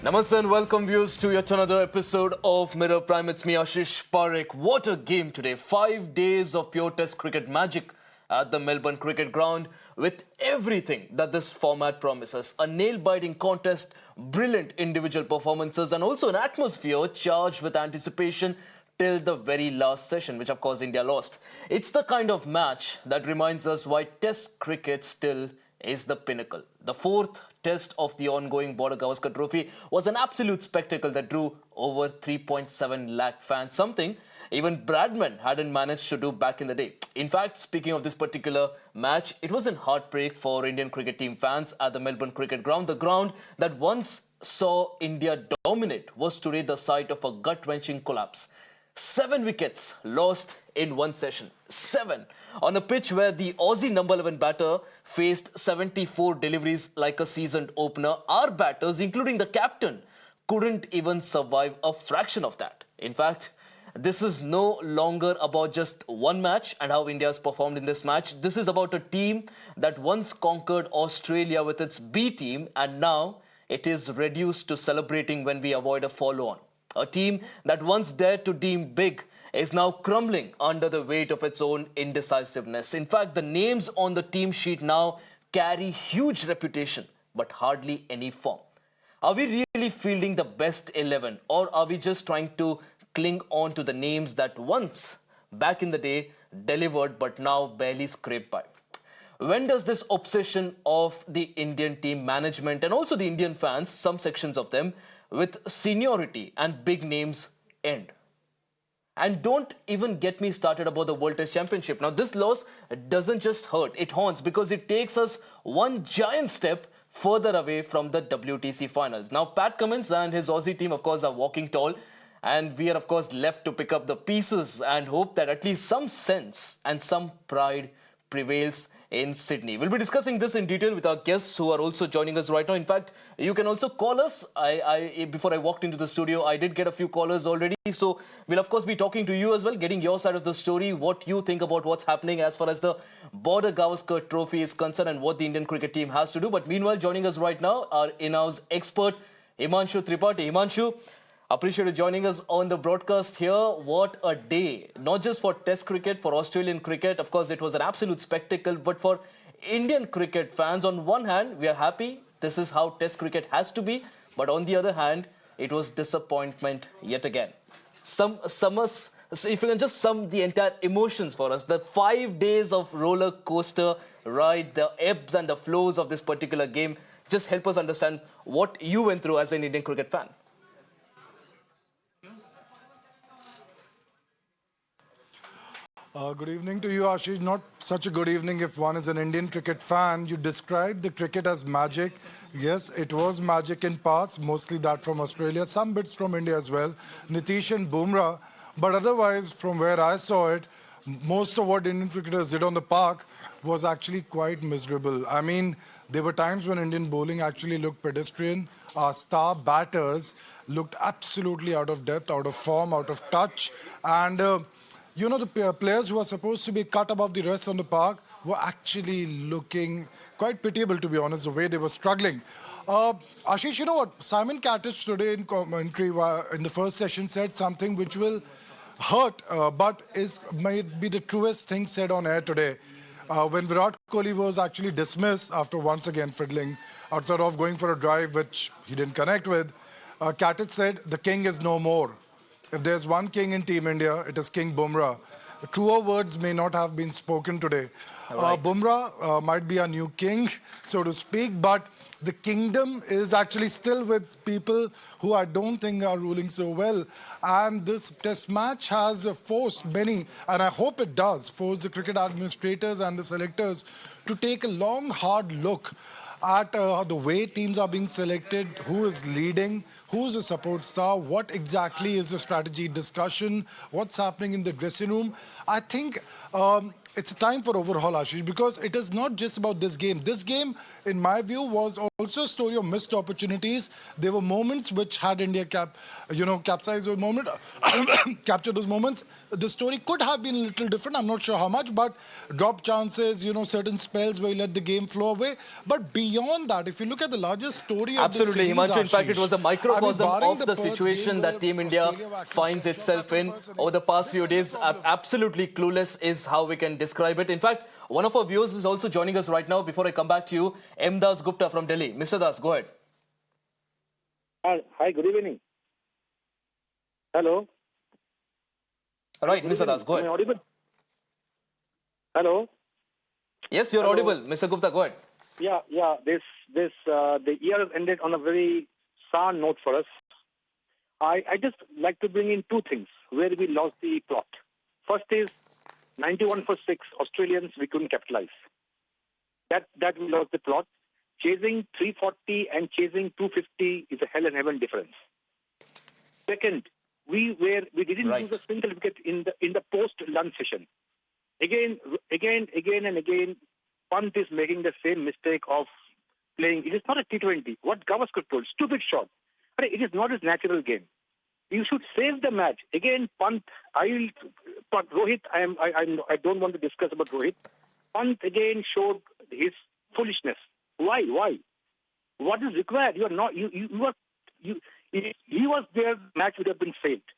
Namaste and welcome viewers to yet another episode of Mirror Prime. It's me Ashish Pareek. What a game today. 5 days of pure test cricket magic at the Melbourne Cricket Ground with everything that this format promises. A nail-biting contest, brilliant individual performances and also an atmosphere charged with anticipation till the very last session, which of course India lost. It's the kind of match that reminds us why test cricket still is the pinnacle. The fourth test of the ongoing Border Gavaskar Trophy was an absolute spectacle that drew over 3.7 lakh fans, something even Bradman hadn't managed to do back in the day. In fact, speaking of this particular match, it was a heartbreak for Indian cricket team fans at the Melbourne Cricket Ground. The ground that once saw India dominate was today the site of a gut-wrenching collapse. 7 wickets lost in one session. 7. On a pitch where the Aussie number 11 batter faced 74 deliveries like a seasoned opener, our batters, including the captain, couldn't even survive a fraction of that. In fact, this is no longer about just one match and how India has performed in this match. This is about a team that once conquered Australia with its B team and now it is reduced to celebrating when we avoid a follow-on. A team that once dared to dream big is now crumbling under the weight of its own indecisiveness. In fact, the names on the team sheet now carry huge reputation, but hardly any form. Are we really fielding the best 11, or are we just trying to cling on to the names that once, back in the day, delivered but now barely scraped by? When does this obsession of the Indian team management and also the Indian fans, some sections of them, with seniority and big names end? And don't even get me started about the World Test Championship. Now, this loss doesn't just hurt, it haunts because it takes us one giant step further away from the WTC finals. Now, Pat Cummins and his Aussie team, of course, are walking tall. And we are, of course, left to pick up the pieces and hope that at least some sense and some pride prevails in Sydney. We'll be discussing this in detail with our guests who are also joining us right now. In fact, you can also call us. Before I walked into the studio, I did get a few callers already. So we'll, of course, be talking to you as well, getting your side of the story, what you think about what's happening as far as the Border Gavaskar Trophy is concerned and what the Indian cricket team has to do. But meanwhile, joining us right now, our in-house expert, Himanshu Tripathi. Himanshu, appreciate you joining us on the broadcast here. What a day, not just for Test cricket, for Australian cricket. Of course, it was an absolute spectacle, but for Indian cricket fans, on one hand, we are happy. This is how Test cricket has to be. But on the other hand, it was disappointment yet again. If you can just sum the entire emotions for us, the 5 days of roller coaster ride, the ebbs and the flows of this particular game, just help us understand what you went through as an Indian cricket fan. Good evening to you, Ashish. Not such a good evening if one is an Indian cricket fan. You described the cricket as magic. Yes, it was magic in parts, mostly that from Australia, some bits from India as well, Nitish and Bumrah. But otherwise, from where I saw it, most of what Indian cricketers did on the park was actually quite miserable. I mean, there were times when Indian bowling actually looked pedestrian. Our star batters looked absolutely out of depth, out of form, out of touch. And you know, the players who are supposed to be cut above the rest on the park were actually looking quite pitiable, to be honest, the way they were struggling. Ashish, you know what? Simon Catich today in commentary in the first session said something which will hurt, but might be the truest thing said on air today. When Virat Kohli was actually dismissed after once again fiddling outside of going for a drive which he didn't connect with, Catich said, "The king is no more." If there's one king in Team India, it is King Bumrah. Truer words may not have been spoken today. Right. Bumrah might be a new king, so to speak, but the kingdom is actually still with people who I don't think are ruling so well. And this test match has forced many, and I hope it does, force the cricket administrators and the selectors to take a long, hard look at the way teams are being selected, who is leading, who's the support star, what exactly is the strategy discussion, what's happening in the dressing room. I think it's a time for overhaul, Ashish, because it is not just about this game. This game, in my view, was also a story of missed opportunities. There were moments which had India capsized those moments, captured those moments. The story could have been a little different. I'm not sure how much, but drop chances, certain spells where you let the game flow away. But beyond that, if you look at the larger story of the Absolutely, series, Himanshu. In fact, it Ashish, was a I mean, microcosm barring of the the Perth game situation that where Team India Australia were actually finds shut short itself after the in first over innings, the past this few was the days. problem. Absolutely clueless is how we can describe it. In fact, one of our viewers is also joining us right now. Before I come back to you, M Das Gupta from Delhi. Mr. Das, go ahead. Hi, good evening. Hello. All right, Good Mr. evening. Das, go Am I ahead. audible? Hello. Yes, you're Hello. audible. Mr. Gupta, go ahead. Yeah. The year has ended on a very sour note for us. I just like to bring in two things where we lost the plot. First is 91 for 6 Australians we couldn't capitalize. That we lost the plot. Chasing 340 and chasing 250 is a hell and heaven difference. Second, we didn't Right. use a single wicket in the post lunch session. Again and again, Pant is making the same mistake of playing. It is not a T20. What Gavaskar told, stupid shot. But it is not his natural game. You should save the match. Again, Pant. But Rohit, I don't want to discuss about Rohit. Pant again showed his foolishness. Why? What is required? You are not. You are. If he was there, match would have been saved.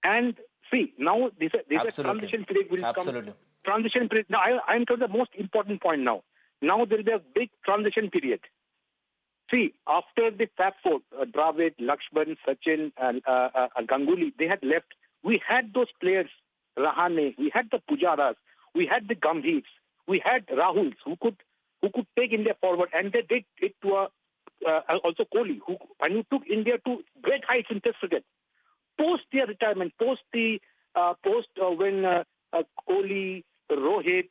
And see, now this Absolutely. transition period will Absolutely. come. Transition period. Now, I'm to the most important point now. Now there will be a big transition period. See, after the Fab Four, Dravid, Lakshman, Sachin, and Ganguly, they had left. We had those players, Rahane, we had the Pujaras, we had the Gambhirs, we had Rahuls who could take India forward, and they did it to also Kohli, who took India to great heights in Test cricket. Post their retirement, when Kohli, Rohit,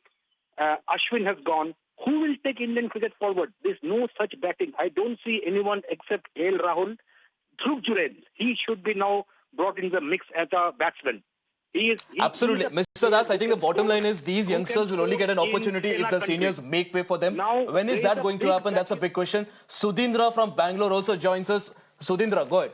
Ashwin has gone, who will take Indian cricket forward? There's no such batting. I don't see anyone except KL Rahul. Dhruv Jurel, he should be now brought in the mix as a batsman. Absolutely. Mr. Das, I think the bottom line is these youngsters will only get an opportunity if the seniors make way for them. Now, When is that going to happen? That's a big question. Sudhindra from Bangalore also joins us. Sudhindra, go ahead.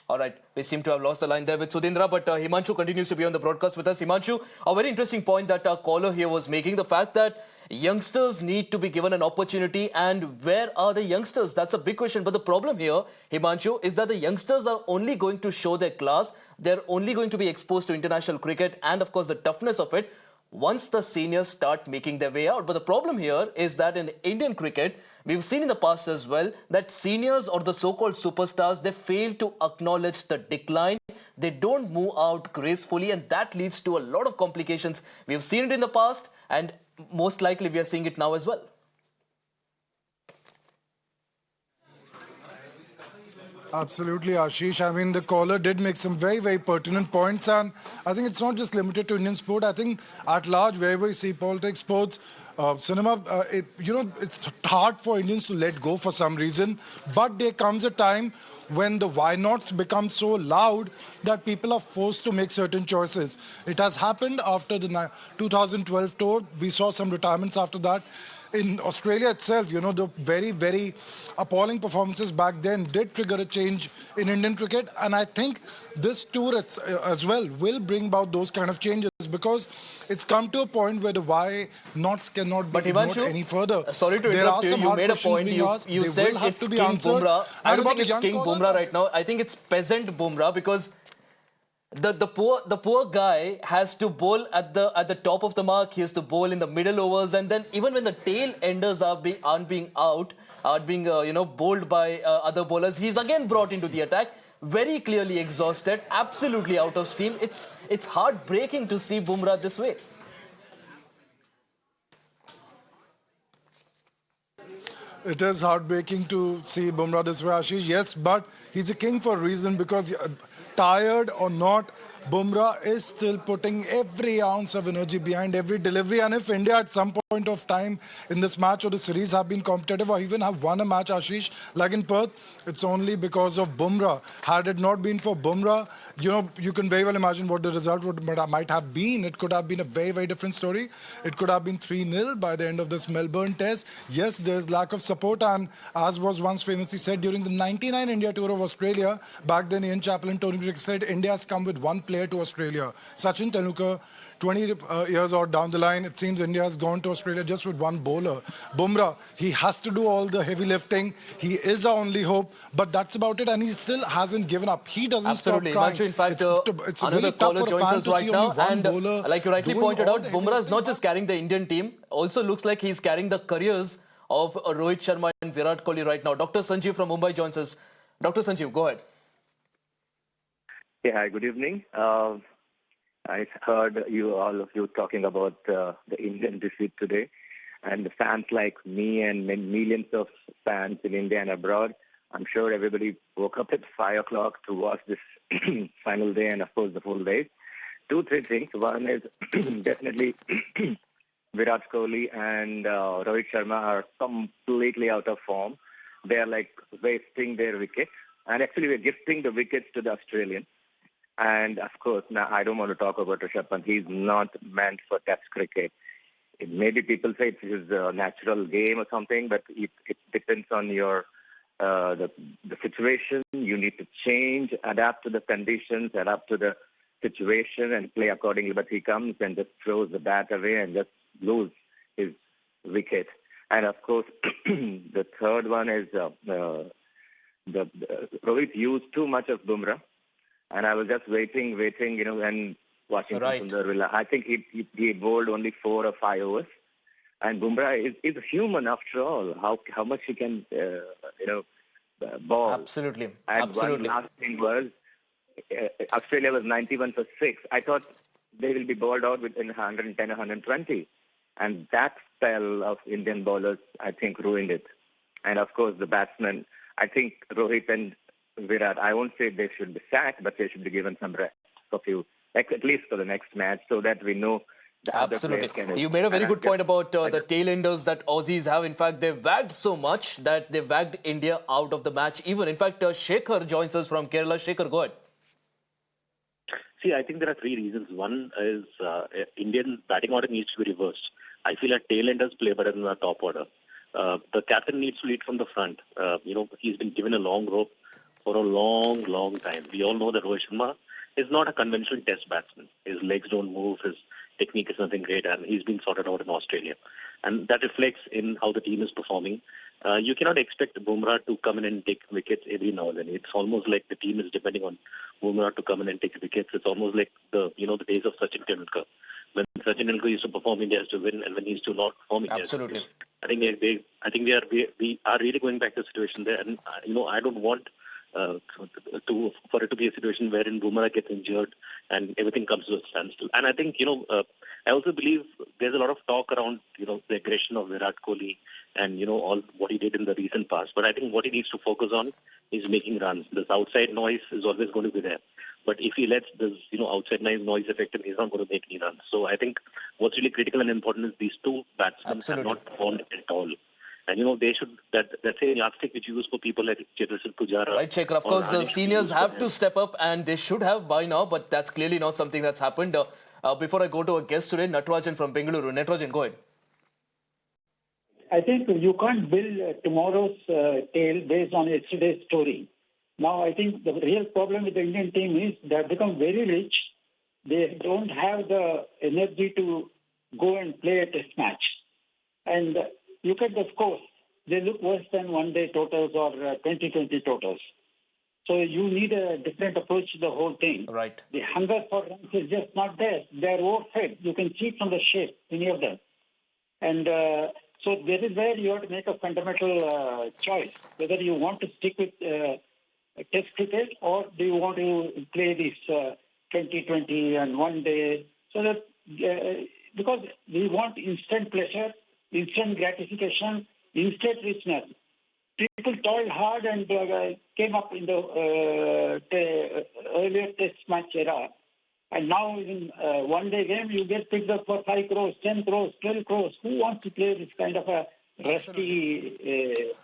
All right, we seem to have lost the line there with Sudhindra, but Himanshu continues to be on the broadcast with us. Himanshu, a very interesting point that our caller here was making, the fact that youngsters need to be given an opportunity, and where are the youngsters? That's a big question. But the problem here, Himanshu, is that the youngsters are only going to show their class. They're only going to be exposed to international cricket and, of course, the toughness of it once the seniors start making their way out. But the problem here is that in Indian cricket, we've seen in the past as well that seniors or the so-called superstars, they fail to acknowledge the decline. They don't move out gracefully, and that leads to a lot of complications. We've seen it in the past, and most likely we are seeing it now as well. Absolutely, Ashish. I mean, the caller did make some very, very pertinent points, and I think it's not just limited to Indian sport. I think at large, wherever you see politics, sports, cinema, it's hard for Indians to let go for some reason. But there comes a time when the why nots become so loud that people are forced to make certain choices. It has happened after the 2012 tour. We saw some retirements after that. In Australia itself, the very, very appalling performances back then did trigger a change in Indian cricket. And I think this tour as well will bring about those kind of changes, because it's come to a point where the why nots cannot be ignored any further. Sorry to There are interrupt you. some You hard made a questions point. being asked. You They said will have it's to be King answered. Bumrah. I And don't about think the it's young King callers, Bumrah right now. I think it's peasant Bumrah, because the poor guy has to bowl at the top of the mark. He has to bowl in the middle overs, and then even when the tail enders are being bowled by other bowlers, he's again brought into the attack, very clearly exhausted, absolutely out of steam. It's heartbreaking to see Bumrah this way. It is heartbreaking to see Bumrah this way, Ashish, yes, but He's a king for a reason because tired or not, Bumrah is still putting every ounce of energy behind every delivery. And if India at some point of time in this match or the series have been competitive or even have won a match, Ashish, like in Perth, it's only because of Bumrah. Had it not been for Bumrah, you can very well imagine what the result might have been. It could have been a very, very different story. It could have been 3-0 by the end of this Melbourne test. Yes, there's lack of support, and as was once famously said during the '99 India tour of Australia, back then Ian Chappell and Tony Crick said India has come with one player to Australia. Sachin Tendulkar, 20 years or down the line, it seems India has gone to Australia just with one bowler. Bumrah, he has to do all the heavy lifting. He is our only hope, but that's about it, and he still hasn't given up. He doesn't Absolutely. stop trying. Himanshu, in fact, It's another really tough caller for a joins fan us to see right only now. one And bowler like you rightly doing pointed all out, the heavy Bumrah is lifting. not just carrying the Indian team, also looks like he's carrying the careers of Rohit Sharma and Virat Kohli right now. Dr. Sanjeev from Mumbai joins us. Dr. Sanjeev, go ahead. Hey, hi, good evening. I heard all of you talking about the Indian defeat today, and the fans like me and millions of fans in India and abroad. I'm sure everybody woke up at 5 o'clock to watch this final day and, of course, the full day. Two, three things. One is definitely Virat Kohli and Rohit Sharma are completely out of form. They are like wasting their wickets, and actually we're gifting the wickets to the Australians. And of course, now I don't want to talk about Rishabh Pant. He's not meant for Test cricket. Maybe people say it's his natural game or something, but it depends on your the situation. You need to change, adapt to the conditions, adapt to the situation, and play accordingly. But he comes and just throws the bat away and just lose his wicket. And of course, the third one is the Rohit used too much of Bumrah. And I was just waiting, and watching Right. Sundar. I think he bowled only 4 or 5 overs. And Bumrah is a human after all. How much he can, bowl. Absolutely. And Absolutely. one last thing was, Australia was 91 for 6. I thought they will be bowled out within 110, 120. And that spell of Indian bowlers, I think, ruined it. And of course, the batsmen, I think Rohit and Virat, I won't say they should be sacked, but they should be given some rest for at least for the next match, so that we know the other players Absolutely. can. You made a very good point about the just- tail-enders that Aussies have. In fact, they've wagged so much that they wagged India out of the match. Even, in fact, Shekhar joins us from Kerala. Shekhar, go ahead. See, I think there are three reasons. One is Indian batting order needs to be reversed. I feel our tail-enders play better than our top order. The captain needs to lead from the front. He's been given a long rope for a long, long time. We all know that Rohit Sharma is not a conventional test batsman. His legs don't move, his technique is nothing great, and he's been sorted out in Australia. And that reflects in how the team is performing. You cannot expect Bumrah to come in and take wickets every now and then. It's almost like the team is depending on Bumrah to come in and take wickets. It's almost like the days of Sachin Tendulkar. When Sachin Tendulkar used to perform, India has to win, and when he used to not perform, India has to Absolutely. lose. I think we are really going back to a situation there, and I don't want for it to be a situation wherein Bumrah gets injured and everything comes to a standstill. And I think I also believe there's a lot of talk around the aggression of Virat Kohli and all what he did in the recent past. But I think what he needs to focus on is making runs. This outside noise is always going to be there. But if he lets this outside noise affect him, he's not going to make any runs. So I think what's really critical and important is these two batsmen Absolutely. have not performed at all. And they should that's a yardstick which you use for people like Jaiswal Pujara. Right, Shekhar. Of or course, the Rane should be seniors used for have them. to step up, and they should have by now, but that's clearly not something that's happened. Before I go to a guest today, Natarajan from Bengaluru. Natarajan, go ahead. I think you can't build tomorrow's tale based on yesterday's story. Now, I think the real problem with the Indian team is they have become very rich. They don't have the energy to go and play a test match. And look at the scores. They look worse than one-day totals or 2020 totals. So you need a different approach to the whole thing. Right. The hunger for runs is just not there. They're overfed. You can see it from the shape, many of them. And so this is where you have to make a fundamental choice, whether you want to stick with test cricket or do you want to play this 2020 and one day. So that because we want instant pleasure, instant gratification, instant richness. people toiled hard and came up in the earlier Test match era. And now in one-day game, you get picked up for 5 crores, 10 crores, 12 crores. Who wants to play this kind of a rusty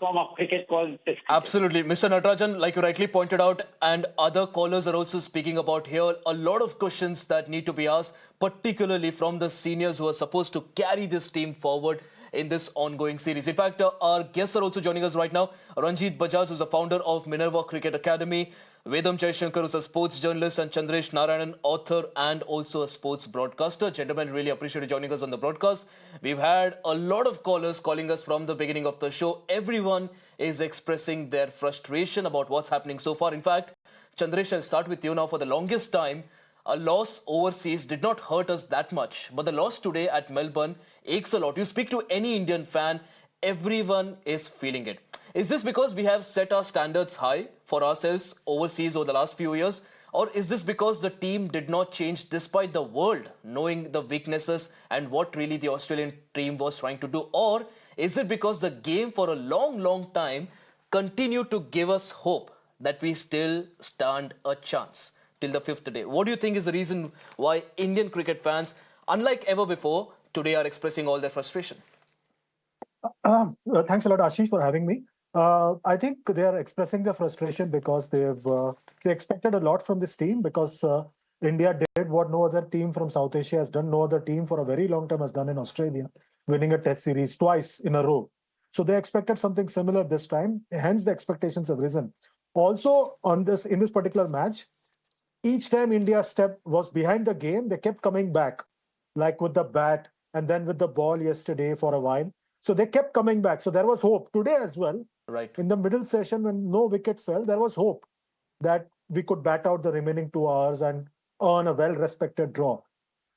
form of cricket called Test cricket? Absolutely. Mr. Natarajan, like you rightly pointed out, and other callers are also speaking about here, a lot of questions that need to be asked, particularly from the seniors who are supposed to carry this team forward in this ongoing series. In fact, our guests are also joining us right now. Ranjit Bajaj, who's the founder of Minerva Cricket Academy, Vedam Jaishankar, who's a sports journalist, and Chandresh Narayanan, author and also a sports broadcaster. Gentlemen, really appreciate you joining us on the broadcast. We've had a lot of callers calling us from the beginning of the show. Everyone is expressing their frustration about what's happening so far. In fact, Chandresh, I'll start with you now. For the longest time, a loss overseas did not hurt us that much. But the loss today at Melbourne aches a lot. You speak to any Indian fan, everyone is feeling it. Is this because we have set our standards high for ourselves overseas over the last few years? Or is this because the team did not change despite the world knowing the weaknesses and what really the Australian team was trying to do? Or is it because the game for a long time continued to give us hope that we still stand a chance till the fifth day? What do you think is the reason why Indian cricket fans, unlike ever before, today are expressing all their frustration? Thanks a lot, Ashish, for having me. I think they are expressing their frustration because they expected a lot from this team because India did what no other team from South Asia has done, no other team for a very long time has done in Australia, winning a Test series twice in a row. So they expected something similar this time. Hence, the expectations have risen. Also, in this particular match, each time India step was behind the game, they kept coming back, like with the bat and then with the ball yesterday for a while. So they kept coming back. So there was hope today as well. Right. In the middle session, when no wicket fell, there was hope that we could bat out the remaining 2 hours and earn a well-respected draw.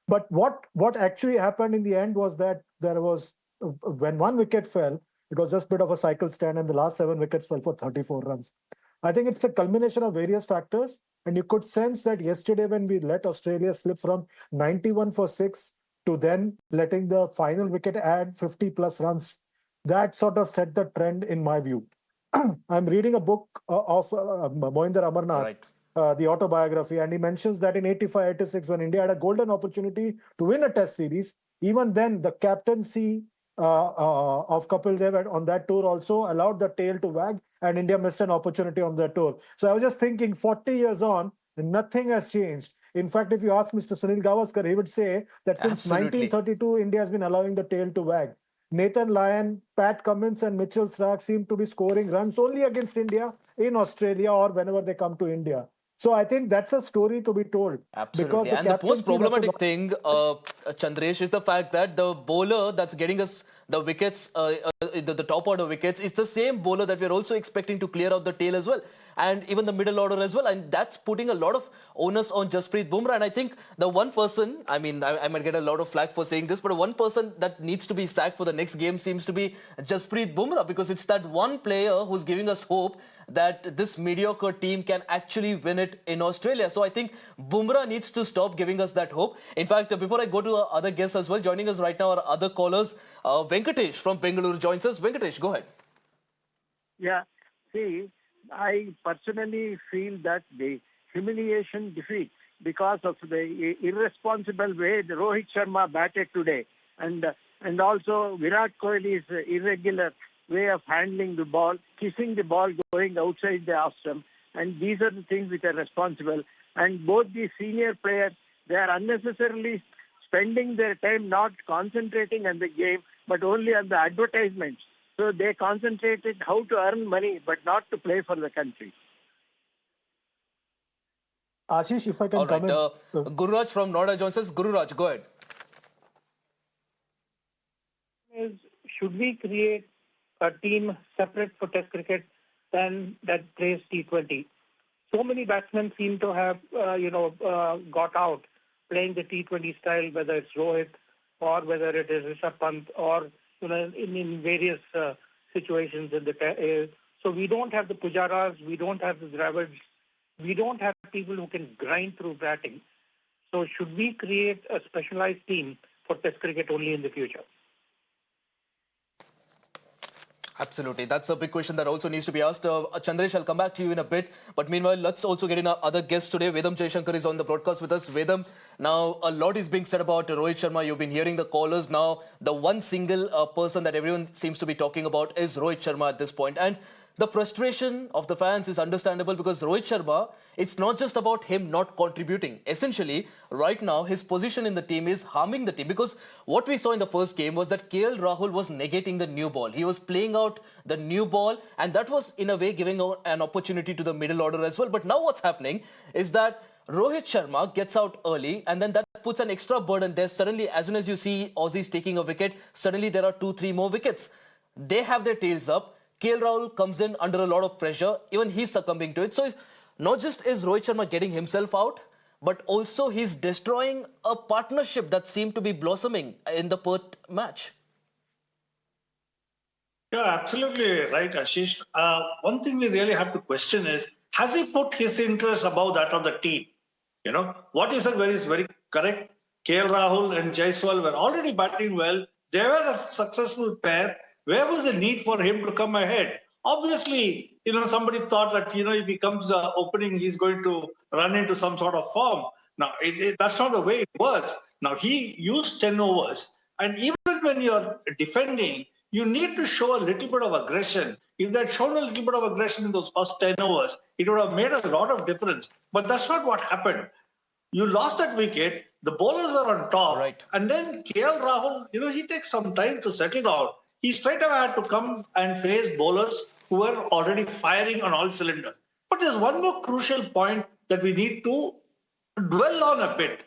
But what actually happened in the end was that there was, when 1 wicket fell, it was just a bit of a cycle stand and the last 7 wickets fell for 34 runs. I think it's a culmination of various factors. And you could sense that yesterday when we let Australia slip from 91 for 6 to then letting the final wicket add 50 plus runs, that sort of set the trend in my view. I'm reading a book of Mohinder Amarnath, the autobiography, and he mentions that in 85-86, when India had a golden opportunity to win a Test series, even then the captaincy of Kapil Dev on that tour also allowed the tail to wag, and India missed an opportunity on that tour. So I was just thinking, 40 years on, nothing has changed. In fact, if you ask Mr. Sunil Gavaskar, he would say that since 1932, India has been allowing the tail to wag. Nathan Lyon, Pat Cummins and Mitchell Starc seem to be scoring runs only against India in Australia or whenever they come to India. So I think that's a story to be told. Absolutely. And the most problematic thing, Chandresh, is the fact that the bowler that's getting us the wickets, the top order wickets, is the same bowler that we're also expecting to clear out the tail as well. And even the middle order as well. And that's putting a lot of onus on Jasprit Bumrah. And I think the one person, I mean, I might get a lot of flack for saying this, but one person that needs to be sacked for the next game seems to be Jasprit Bumrah, because it's that one player who's giving us hope that this mediocre team can actually win it in Australia. So I think Bumrah needs to stop giving us that hope. In fact, before I go to our other guests as well, joining us right now are other callers. Venkatesh from Bengaluru joins us. Venkatesh, go ahead. Yeah, see, I personally feel that the humiliation defeat because of the irresponsible way the Rohit Sharma batted today and also Virat Kohli's irregular way of handling the ball, kissing the ball going outside the off stump, and these are the things which are responsible. And both the senior players, they are unnecessarily spending their time not concentrating on the game, but only on the advertisements. So they concentrated how to earn money, but not to play for the country. Ashish, if I can come in. Gururaj from Noida joins us. Gururaj, go ahead. Should we create a team separate for Test cricket than that plays T20? So many batsmen seem to have, got out playing the T20 style, whether it's Rohit or whether it is Rishabh Pant or in various situations in the so we don't have the Pujaras, we don't have the Dravids, we don't have people who can grind through batting. So should we create a specialized team for Test cricket only in the future? Absolutely. That's a big question that also needs to be asked. Chandresh, I'll come back to you in a bit. But meanwhile, let's also get in our other guest today. Vedam Jaishankar is on the broadcast with us. Vedam, now a lot is being said about Rohit Sharma. You've been hearing the callers. Now, the one single person that everyone seems to be talking about is Rohit Sharma at this point. And the frustration of the fans is understandable because Rohit Sharma, it's not just about him not contributing. Essentially, right now, his position in the team is harming the team because what we saw in the first game was that KL Rahul was negating the new ball. He was playing out the new ball, and that was in a way giving an opportunity to the middle order as well. But now what's happening is that Rohit Sharma gets out early, and then that puts an extra burden there. Suddenly, as soon as you see Aussies taking a wicket, suddenly there are 2-3 more wickets. They have their tails up. KL Rahul comes in under a lot of pressure. Even he's succumbing to it. So not just is Rohit Sharma getting himself out, but also he's destroying a partnership that seemed to be blossoming in the Perth match. Yeah, absolutely right, Ashish. One thing we really have to question is, has he put his interest above that of the team? What you said is very correct. KL Rahul and Jaiswal were already batting well. They were a successful pair. Where was the need for him to come ahead? Obviously, somebody thought that, if he comes opening, he's going to run into some sort of form. Now, that's not the way it works. Now, he used 10 overs. And even when you're defending, you need to show a little bit of aggression. If they'd shown a little bit of aggression in those first 10 overs, it would have made a lot of difference. But that's not what happened. You lost that wicket. The bowlers were on top. Right. And then KL Rahul, he takes some time to settle down. He straight away had to come and face bowlers who were already firing on all cylinders. But there's one more crucial point that we need to dwell on a bit.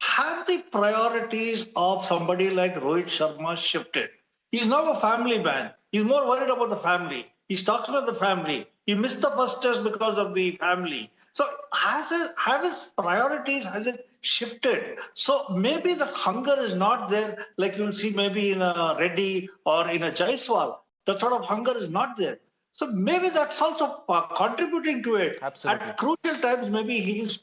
Have the priorities of somebody like Rohit Sharma shifted? He's now a family man. He's more worried about the family. He's talking about the family. He missed the first test because of the family. So have his priorities, has it shifted? So maybe the hunger is not there like you'll see maybe in a Reddy or in a Jaiswal. The sort of hunger is not there. So maybe that's also contributing to it. Absolutely. At crucial times, maybe he's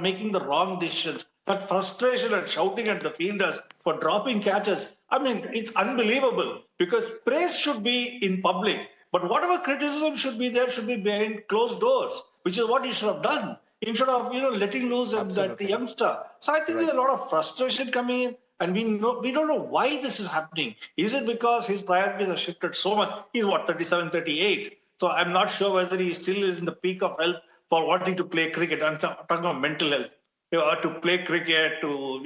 making the wrong decisions. That frustration and shouting at the fielders for dropping catches. I mean, it's unbelievable because praise should be in public. But whatever criticism should be there should be behind closed doors, which is what he should have done instead of letting loose that youngster. So I think there's a lot of frustration coming in, and we don't know why this is happening. Is it because his priorities have shifted so much? He's 37, 38. So I'm not sure whether he still is in the peak of health for wanting to play cricket. I'm talking about mental health. To play cricket, to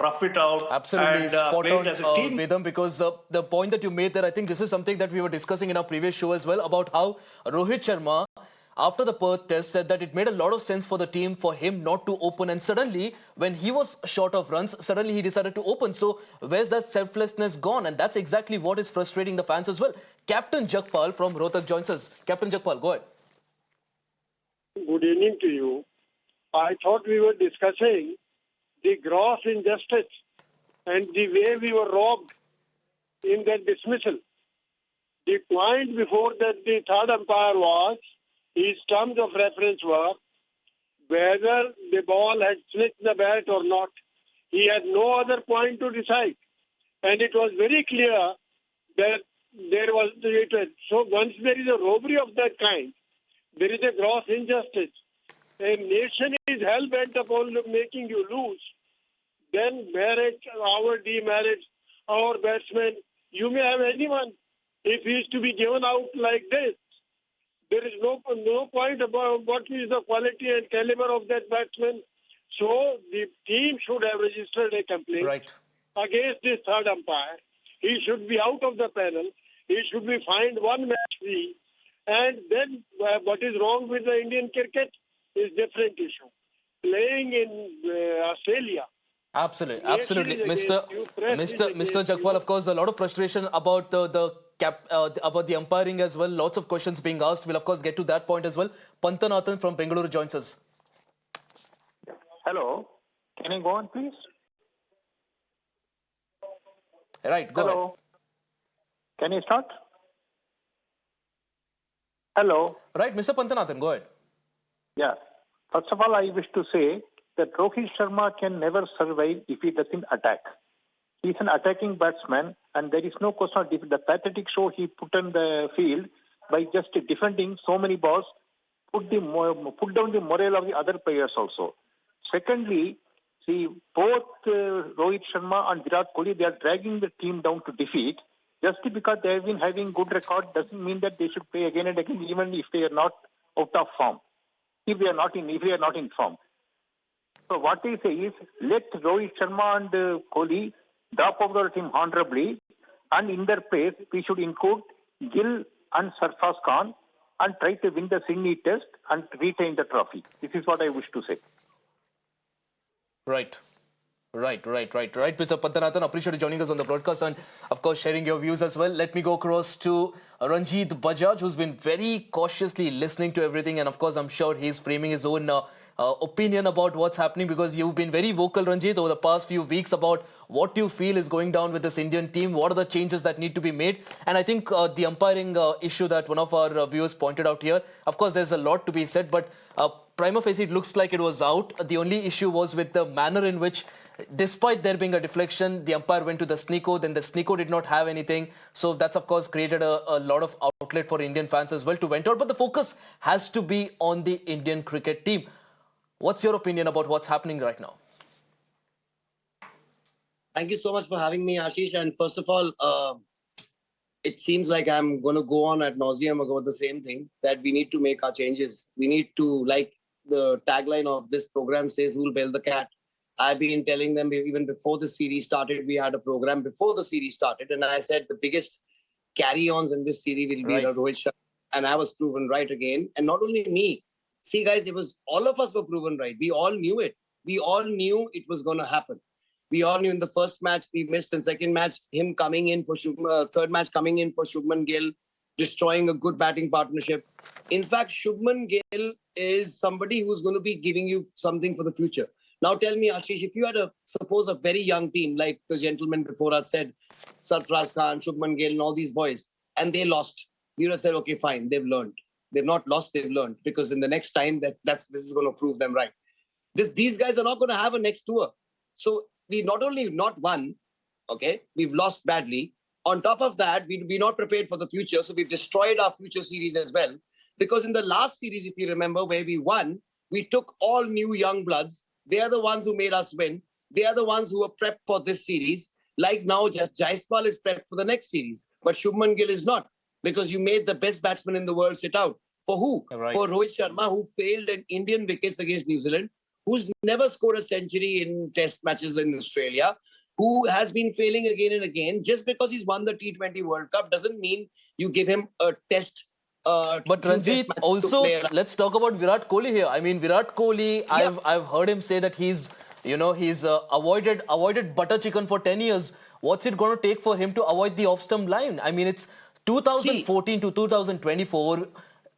rough it out. Absolutely, and spot play on, it as a team. Vedam, because the point that you made there, I think this is something that we were discussing in our previous show as well about how Rohit Sharma, after the Perth test, said that it made a lot of sense for the team for him not to open. And suddenly, when he was short of runs, suddenly he decided to open. So where's that selflessness gone? And that's exactly what is frustrating the fans as well. Captain Jagpal from Rohtak joins us. Captain Jagpal, go ahead. Good evening to you. I thought we were discussing the gross injustice and the way we were robbed in that dismissal. The point before that the third umpire was, his terms of reference were whether the ball had slipped the bat or not. He had no other point to decide. And it was very clear that there was, so once there is a robbery of that kind, there is a gross injustice. A nation is hell-bent upon making you lose. Then marriage, our demarriage, our batsmen, you may have anyone. If he is to be given out like this, there is no point about what is the quality and caliber of that batsman. So the team should have registered a complaint against this third umpire. He should be out of the panel. He should be fined 1 match fee. And then what is wrong with the Indian cricket is different issue. Playing in Australia. Absolutely, absolutely, Mr. Jagpal. Of course, a lot of frustration about about the umpiring as well. Lots of questions being asked. We'll of course get to that point as well. Panthanathan from Bengaluru joins us. Hello, can you go on, please? Right, go Hello. Ahead. Can you start? Hello. Right, Mr. Panthanathan, go ahead. Yeah. First of all, I wish to say that Rohit Sharma can never survive if he doesn't attack. He's an attacking batsman, and there is no question of the pathetic show he put on the field by just defending so many balls, put down the morale of the other players also. Secondly, see, both Rohit Sharma and Virat Kohli, they are dragging the team down to defeat. Just because they have been having good record doesn't mean that they should play again and again, even if they are not out of form. If they are not in form. So what I say is, let Rohit Sharma and Kohli drop out the team honorably, and in their place, we should include Gill and Sarfraz Khan and try to win the Sydney Test and retain the trophy. This is what I wish to say. Right. Mr. Padmanathan, appreciate you joining us on the broadcast and, of course, sharing your views as well. Let me go across to Ranjit Bajaj, who's been very cautiously listening to everything. And, of course, I'm sure he's framing his own opinion about what's happening, because you've been very vocal, Ranjit, over the past few weeks about what you feel is going down with this Indian team. What are the changes that need to be made? And I think the umpiring issue that one of our viewers pointed out here, of course, there's a lot to be said, but prima facie, it looks like it was out. The only issue was with the manner in which, despite there being a deflection, the umpire went to the sneako, then the sneako did not have anything. So that's, of course, created a lot of outlet for Indian fans as well to vent out. But the focus has to be on the Indian cricket team. What's your opinion about what's happening right now? Thank you so much for having me, Ashish. And first of all, it seems like I'm going to go on ad nauseum about the same thing, that we need to make our changes. We need to, like the tagline of this program says, who'll bail the cat? I've been telling them even before the series started. We had a program before the series started, and I said the biggest carry-ons in this series will be Rohit Sharma, and I was proven right again. And not only me. See, guys, it was all of us were proven right. We all knew it. We all knew it was going to happen. We all knew in the first match we missed, and second match him coming in for third match coming in for Shubman Gill, destroying a good batting partnership. In fact, Shubman Gill is somebody who's going to be giving you something for the future. Now tell me, Ashish, if you had suppose a very young team, like the gentleman before us said, Sarfraz Khan, Shubman Gill, and all these boys, and they lost, you would have said, okay, fine, they've learned. They've not lost, they've learned, because in the next time, this is going to prove them right. These guys are not going to have a next tour. So we not only not won, okay, we've lost badly. On top of that, we're not prepared for the future. So we've destroyed our future series as well. Because in the last series, if you remember, where we won, we took all new young bloods. They are the ones who made us win. They are the ones who were prepped for this series. Like now, just Jaiswal is prepped for the next series. But Shubman Gill is not. Because you made the best batsman in the world sit out. For who? Right. For Rohit Sharma, who failed in Indian wickets against New Zealand, who's never scored a century in test matches in Australia, who has been failing again and again. Just because he's won the T20 World Cup doesn't mean you give him a test. But Ranjit, also, let's talk about Virat Kohli here. I mean, Virat Kohli, yeah. I've heard him say that he's avoided butter chicken for 10 years. What's it going to take for him to avoid the off-stump line? I mean, it's 2014 to 2024,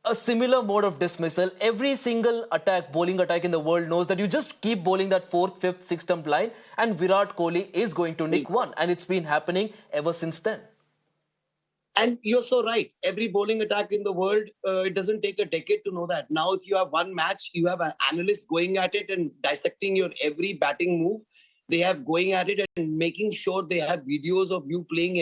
a similar mode of dismissal. Every single bowling attack in the world knows that you just keep bowling that 4th, 5th, 6th stump line, and Virat Kohli is going to nick one. And it's been happening ever since then. And you're so right. Every bowling attack in the world, it doesn't take a decade to know that. Now, if you have one match, you have an analyst going at it and dissecting your every batting move. They have going at it and making sure they have videos of you playing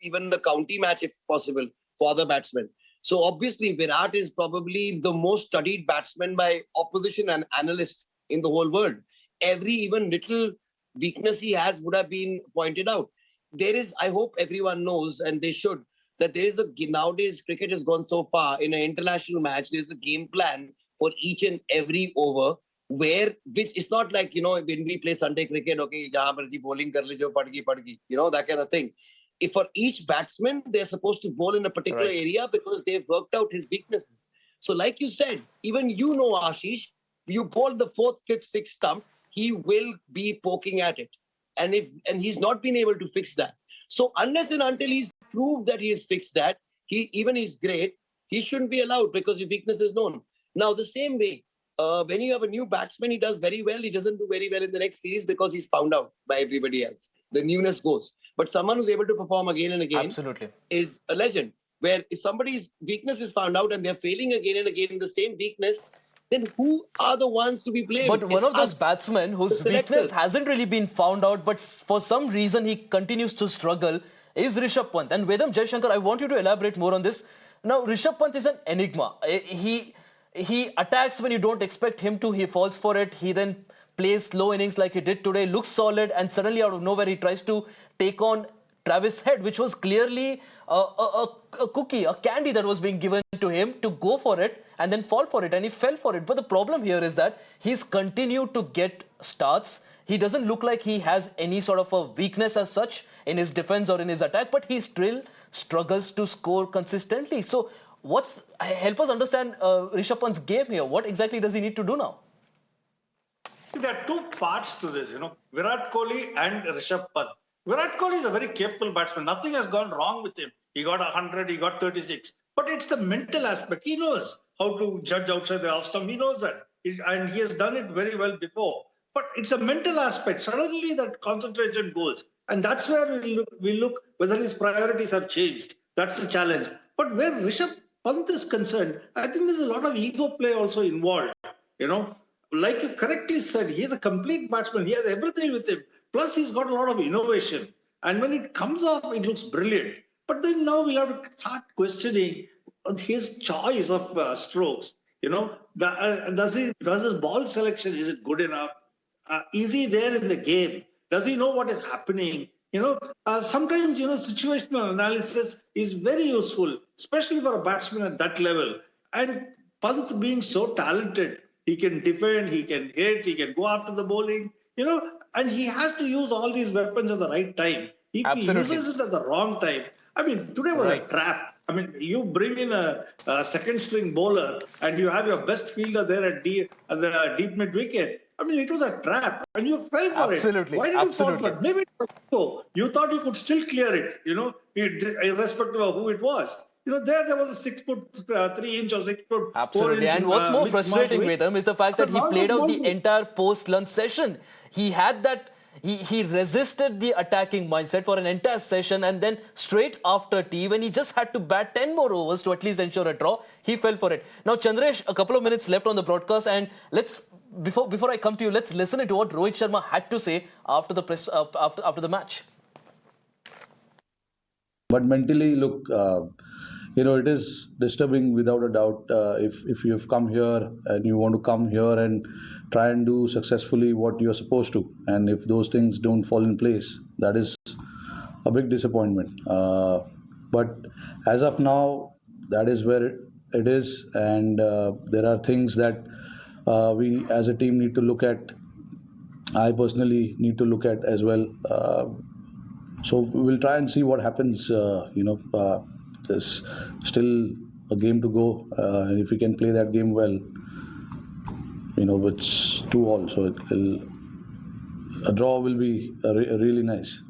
even the county match, if possible, for the batsmen. So obviously, Virat is probably the most studied batsman by opposition and analysts in the whole world. Every even little weakness he has would have been pointed out. There is, I hope everyone knows, and they should, that there is nowadays cricket has gone so far in an international match, there's a game plan for each and every over, which it's not like, when we play Sunday cricket, okay, jahan marzi bowling kar lijo, padgi, that kind of thing. If for each batsman, they're supposed to bowl in a particular area because they've worked out his weaknesses. So like you said, even Ashish, you bowl the 4th, 5th, 6th stump, he will be poking at it. And he's not been able to fix that. So unless and until he's proved that he has fixed that, even he's great, he shouldn't be allowed because his weakness is known. Now, the same way, when you have a new batsman, he does very well. He doesn't do very well in the next series because he's found out by everybody else. The newness goes. But someone who's able to perform again and again is a legend. Where if somebody's weakness is found out and they're failing again and again in the same weakness, then who are the ones to be blamed? But one It's of those us, batsmen whose the weakness selectors. hasn't really been found out, but for some reason he continues to struggle, is Rishabh Pant. And Vedam Jaishankar, I want you to elaborate more on this. Now, Rishabh Pant is an enigma. He attacks when you don't expect him to. He falls for it. He then plays slow innings like he did today, looks solid, and suddenly out of nowhere he tries to take on Travis Head, which was clearly a cookie, a candy that was being given to him to go for it and then fall for it, and he fell for it. But the problem here is that he's continued to get starts. He doesn't look like he has any sort of a weakness as such in his defense or in his attack, but he still struggles to score consistently. So help us understand Rishabh Pant's game here. What exactly does he need to do now? There are two parts to this, Virat Kohli and Rishabh Pant. Virat Kohli is a very capable batsman. Nothing has gone wrong with him. He got 100, he got 36. But it's the mental aspect. He knows how to judge outside the off stump. He knows that. And he has done it very well before. But it's a mental aspect. Suddenly that concentration goes. And that's where we look whether his priorities have changed. That's the challenge. But where Rishabh Pant is concerned, I think there's a lot of ego play also involved. Like you correctly said, he is a complete batsman. He has everything with him. Plus, he's got a lot of innovation. And when it comes off, it looks brilliant. But then now we'll have to start questioning his choice of strokes. Does his ball selection, is it good enough? Is he there in the game? Does he know what is happening? Sometimes, situational analysis is very useful, especially for a batsman at that level. And Pant being so talented, he can defend, he can hit, he can go after the bowling, and he has to use all these weapons at the right time. If Absolutely. he uses it at the wrong time, today was a trap. You bring in a second string bowler and you have your best fielder there at the deep mid wicket. It was a trap and you fell for Absolutely. it. Why did you fall for it? Maybe it was so. You thought you could still clear it, irrespective of who it was. There was a 6 foot 3 inch or 6 foot 4 Absolutely. inch. And what's more frustrating with him is the fact that he played out the entire post-lunch session. He had that, he resisted the attacking mindset for an entire session, and then straight after tea, when he just had to bat 10 more overs to at least ensure a draw, he fell for it. Now, Chandresh, a couple of minutes left on the broadcast, and before I come to you, let's listen to what Rohit Sharma had to say after the match. But mentally, look, it is disturbing without a doubt. If you've come here and you want to come here and try and do successfully what you're supposed to, and if those things don't fall in place, that is a big disappointment. But as of now, that is where it is, and there are things that we as a team need to look at. I personally need to look at as well. So we'll try and see what happens. There's still a game to go, and if we can play that game well, it's 2-2, so a draw will be really nice.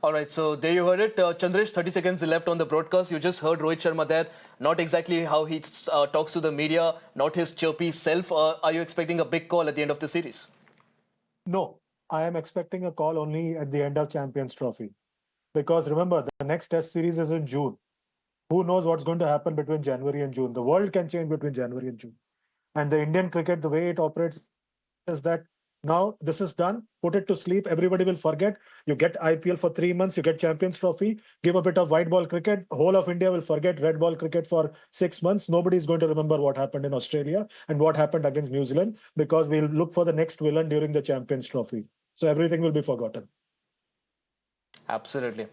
All right, so there you heard it. Chandresh, 30 seconds left on the broadcast. You just heard Rohit Sharma there. Not exactly how he talks to the media, not his chirpy self. Are you expecting a big call at the end of the series? No, I am expecting a call only at the end of Champions Trophy. Because remember, the next test series is in June. Who knows what's going to happen between January and June? The world can change between January and June. And the Indian cricket, the way it operates is that now this is done, put it to sleep, everybody will forget. You get IPL for 3 months, you get Champions Trophy, give a bit of white ball cricket, whole of India will forget red ball cricket for 6 months. Nobody is going to remember what happened in Australia and what happened against New Zealand, because we'll look for the next villain during the Champions Trophy. So everything will be forgotten. Absolutely.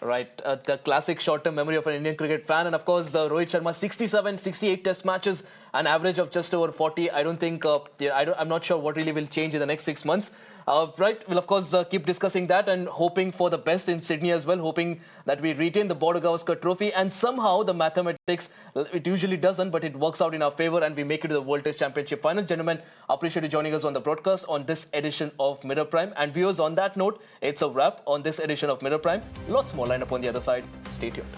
Right, the classic short-term memory of an Indian cricket fan. And of course, Rohit Sharma, 67, 68 test matches, an average of just over 40. I don't think, I'm not sure what really will change in the next 6 months. Right, we'll of course keep discussing that and hoping for the best in Sydney as well, hoping that we retain the Border Gavaskar Trophy, and somehow the mathematics, it usually doesn't, but it works out in our favour and we make it to the World Test Championship final. Gentlemen, appreciate you joining us on the broadcast on this edition of Mirror Prime. And viewers, on that note, it's a wrap on this edition of Mirror Prime. Lots more line up on the other side. Stay tuned.